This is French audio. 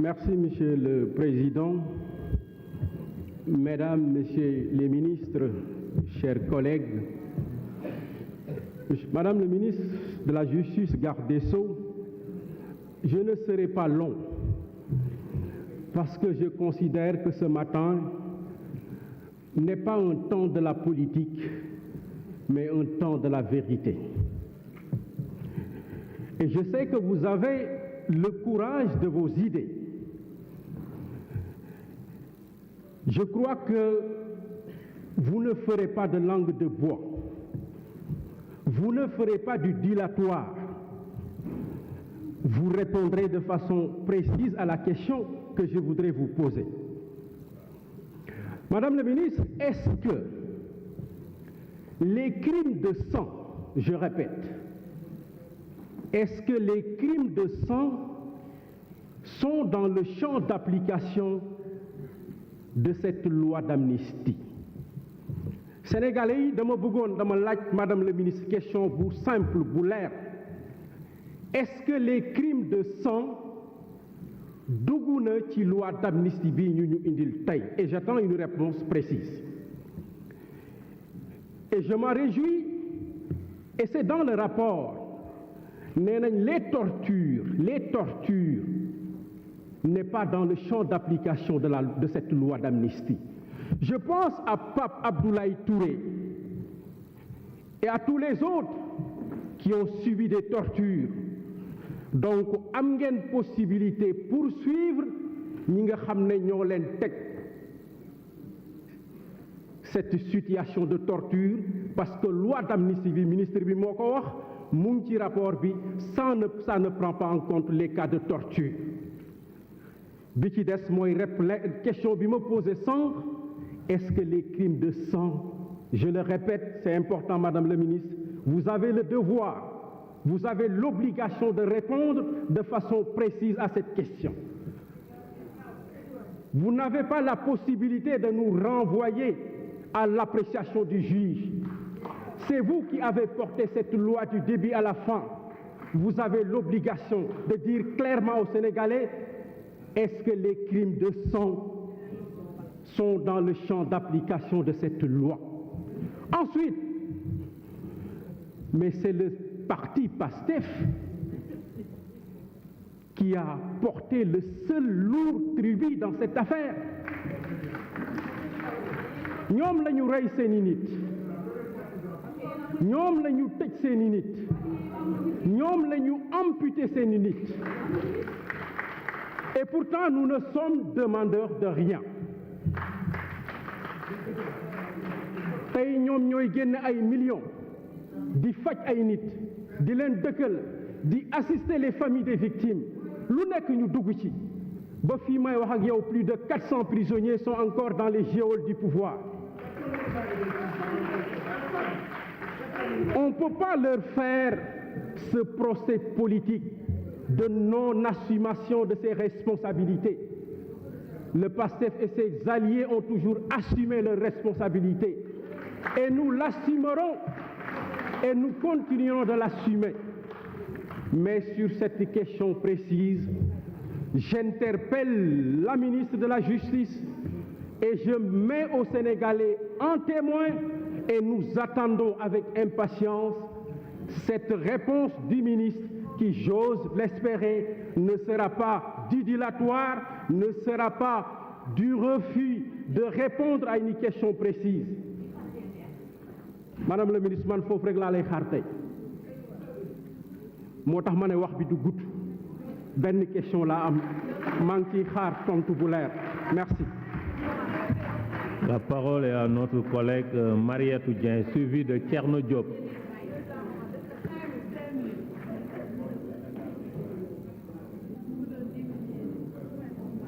Merci, Monsieur le Président. Mesdames, Messieurs les ministres, chers collègues, Madame le ministre de la Justice, garde des Sceaux, je ne serai pas long parce que je considère que ce matin n'est pas un temps de la politique, mais un temps de la vérité. Et je sais que vous avez le courage de vos idées. Je crois que vous ne ferez pas de langue de bois. Vous ne ferez pas du dilatoire. Vous répondrez de façon précise à la question que je voudrais vous poser. Madame la ministre, est-ce que les crimes de sang, je répète, est-ce que les crimes de sang sont dans le champ d'application de cette loi d'amnistie? Sénégalais yi dama bëggoon dama laaj madame le ministre question bu simple bu leer. Est-ce que les crimes de sang dugg na ci loi d'amnistie bi ñu indil tey? Et j'attends une réponse précise. Et je m'en réjouis, et c'est dans le rapport. Nee nañ les tortures n'est pas dans le champ d'application de cette loi d'amnistie. Je pense à Pape Abdoulaye Touré et à tous les autres qui ont subi des tortures. Donc am ngeen possibilité poursuivre ñi nga xam ne ñoo leen teg cette situation de torture, parce que loi d'amnistie bi ministre bi moo ko wax mu ngi ci rapport bi, ça ne prend pas en compte les cas de torture. Bi ci des mooy question bi ma posé sànq, est-ce que les crimes de sang, je le répète, c'est important madame la ministre, vous avez le devoir, vous avez l'obligation de répondre de façon précise à cette question. Vous n'avez pas la possibilité de nous renvoyer à l'appréciation du juge. C'est vous qui avez porté cette loi du début à la fin. Vous avez l'obligation de dire clairement aux Sénégalais, est-ce que les crimes de sang sont dans le champ d'application de cette loi? Ensuite, mais c'est le parti PASTEF qui a porté le seul lourd tribut dans cette affaire. ñoom la ñu rey seeni nit, ñoom la ñu tëj seeni nit, ñoom la ñu amputé seeni nit. Et pourtant, nous ne sommes demandeurs de rien. Tey ñoom ñooy génn ay millions di faj ay nit, di leen dëkkal, di assister les familles des victimes. Lu nekk ñu dugg ci ba fii may wax ak yow, plus de 400 prisonniers sont encore dans les geôles du pouvoir. On ne peut pas leur faire ce procès politique de non-assumation de ses responsabilités. Le PASTEF et ses alliés ont toujours assumé leurs responsabilités. Et nous l'assumerons et nous continuerons de l'assumer. Mais sur cette question précise, j'interpelle la ministre de la Justice et je mets aux Sénégalais en témoin, et nous attendons avec impatience cette réponse du ministre qui, j'ose l'espérer, ne sera pas du dilatoire, ne sera pas du refus de répondre à une question précise. Madame la ministre, man foofu rek laa lay xaar tey. Moo tax ma ne wax bi du gudd, benn question laa am, maa ngi ciy xaar tontu bu leer. Merci. La parole est à notre collègue Mariétou Dieng, suivi de Thierno Diop.